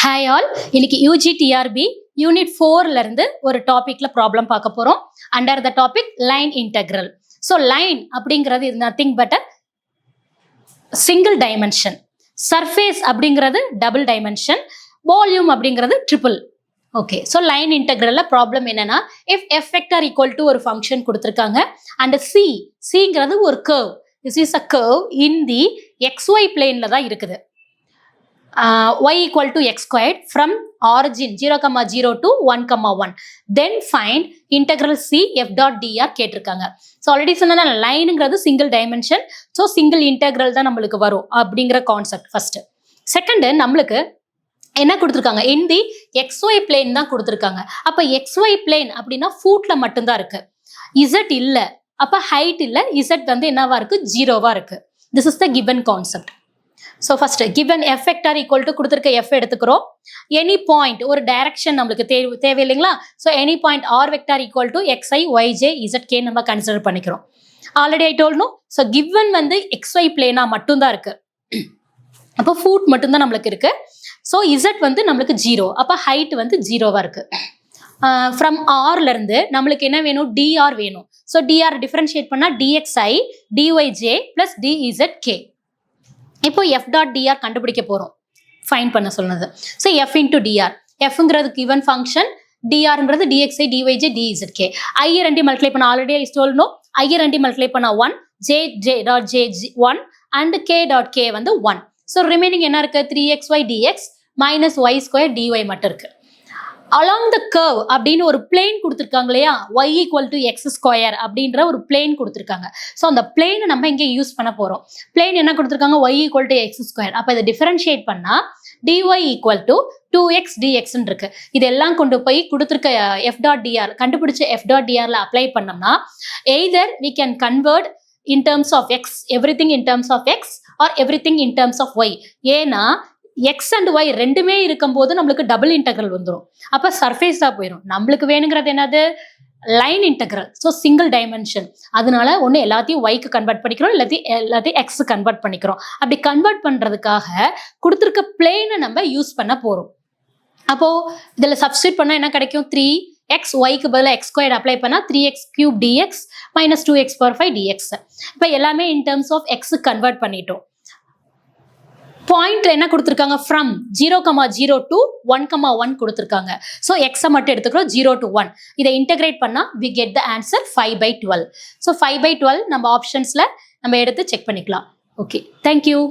Hi all, இன்னைக்கு UGTRB unit 4ல இருந்து ஒரு டாபிக்ல ப்ராப்ளம் பார்க்க போறோம். Under the topic line integral. So line அப்படிங்கிறது இது nothing but single dimension. Surface அப்படிங்கிறது டபுள் டைமென்ஷன். வால்யூம் அப்படிங்கிறது ட்ரிபிள். ஓகே, ஸோ லைன் இன்டெக்ரல்ல ப்ராப்ளம் என்னன்னா, if F vector equal to ஒரு ஃபங்க்ஷன் கொடுத்துருக்காங்க அண்ட் சிங்கிறது ஒரு curve. This is a curve in the XY பிளேன்ல தான் இருக்குது. Y equal to x squared from origin 0,0 to 1,1. Then find integral C f dot dr கேட்டிருக்காங்க. So already சொன்னா லைனுங்கிறது single dimension. So single integral தான் நம்மளுக்கு வரும் அப்படிங்கிற கான்செப்ட் ஃபர்ஸ்ட். செகண்ட், நம்மளுக்கு என்ன கொடுத்துருக்காங்க, இன் தி XY பிளேன் தான் கொடுத்துருக்காங்க. அப்போ XY பிளேன் அப்படின்னா ஃபூட்ல மட்டும்தான் இருக்கு, இசட் இல்லை. அப்போ ஹைட் இல்லை, இசட் வந்து என்னவா இருக்கு, ஜீரோவா இருக்கு. This is the given concept. So first given F vector equal to கொடுத்துருக்க எஃப் எடுத்துக்கிறோம். எனி பாயிண்ட் ஒரு டைரக்ஷன் நம்மளுக்கு தேவை இல்லைங்களா. So any point R vector equal to XI YJ ZK நம்ம கன்சிடர் பண்ணிக்கிறோம். ஆல்ரெடி ஐ டோல்ட்னோம். ஸோ கிவன் வந்து XY பிளேனா மட்டும்தான் இருக்கு. அப்போ ஃபூட் மட்டும்தான் நம்மளுக்கு இருக்கு. ஸோ இசட் வந்து நம்மளுக்கு ஜீரோ, அப்போ ஹைட் வந்து ஜீரோவா இருக்கு. ஃப்ரம் ஆர்ல இருந்து நம்மளுக்கு என்ன வேணும், டிஆர் வேணும். ஸோ டிஆர் டிஃபரன்ஷியேட் பண்ணா DXI DYJ பிளஸ் DZK. இப்போ எஃப் டாட் டிஆர் கண்டுபிடிக்க போறோம், ஃபைன் பண்ண சொன்னது. ஸோ எஃப் இன்டூ டிஆர், எஃப்ங்கிறது கிவன் ஃபங்க்ஷன், டிஆர்ங்கிறது DXI DYJ DZK. ஐ ரெண்டி மல்டிப்ளை பண்ண ஆல்ரெடி ஐ சொல்லணும். ஐ ரெண்டி மல்டிப்ளை பண்ண 1, J dot J 1 and K dot K வந்து 1. ஸோ ரிமைனிங் என்ன இருக்கு, 3xy dx minus y square dy மட்டும் இருக்கு. அலாங் த கர்வ் அப்படின்னு ஒரு பிளேன் கொடுத்துருக்காங்க இல்லையா, y equal to X square அப்படின்ற ஒரு பிளேன் கொடுத்துருக்காங்க. ஸோ அந்த பிளேனை நம்ம இங்கே யூஸ் பண்ண போறோம். பிளேன் என்ன கொடுத்துருக்காங்க, y equal to X square. அப்போ இதை டிஃபரன்ஷியேட் பண்ணா dy equal to 2x dx இருக்கு. இதெல்லாம் கொண்டு போய் கொடுத்துருக்க எஃப் டாட் டிஆர் கண்டுபிடிச்ச எஃப் டாட் டிஆர்ல அப்ளை பண்ணோம்னா either we can convert in terms of x, everything in terms of x or everything in terms of y. ஏன்னா எக்ஸ் அண்ட் ஒய் ரெண்டுமே இருக்கும் போது நம்மளுக்கு டபுள் இன்டெக்ரல் வந்துடும். அப்போ சர்ஃபேஸா போயிடும். நம்மளுக்கு வேணுங்கிறது என்னது, line integral. So single dimension. அதனால ஒன்று எல்லாத்தையும் ஒய்க்கு கன்வெர்ட் பண்ணிக்கிறோம், எல்லாத்தையும் எக்ஸ் கன்வெர்ட் பண்ணிக்கிறோம். அப்படி கன்வெர்ட் பண்றதுக்காக கொடுத்துருக்க பிளேனை நம்ம யூஸ் பண்ண போறோம். அப்போ இதுல சப்ஸ்டியூட் பண்ணா என்ன கிடைக்கும், 3x ஒய்க்கு பதிலாக எக்ஸ் ஸ்கொயர் அப்ளை பண்ணா 3x cube dx minus 2x power 5 dx. இப்போ எல்லாமே in terms of x convert பண்ணிட்டோம். பாயிண்ட்ல என்ன கொடுத்துருக்காங்க, ஃப்ரம் 0,0 to 1,1 கொடுத்துருக்காங்க. ஸோ எக்ஸை மட்டும் எடுத்துக்கிறோம், 0 to 1. இதை இன்டெகிரேட் பண்ணா we get the answer 5/12. So 5/12 நம்ம ஆப்ஷன்ஸ்ல நம்ம எடுத்து செக் பண்ணிக்கலாம். Okay, thank you.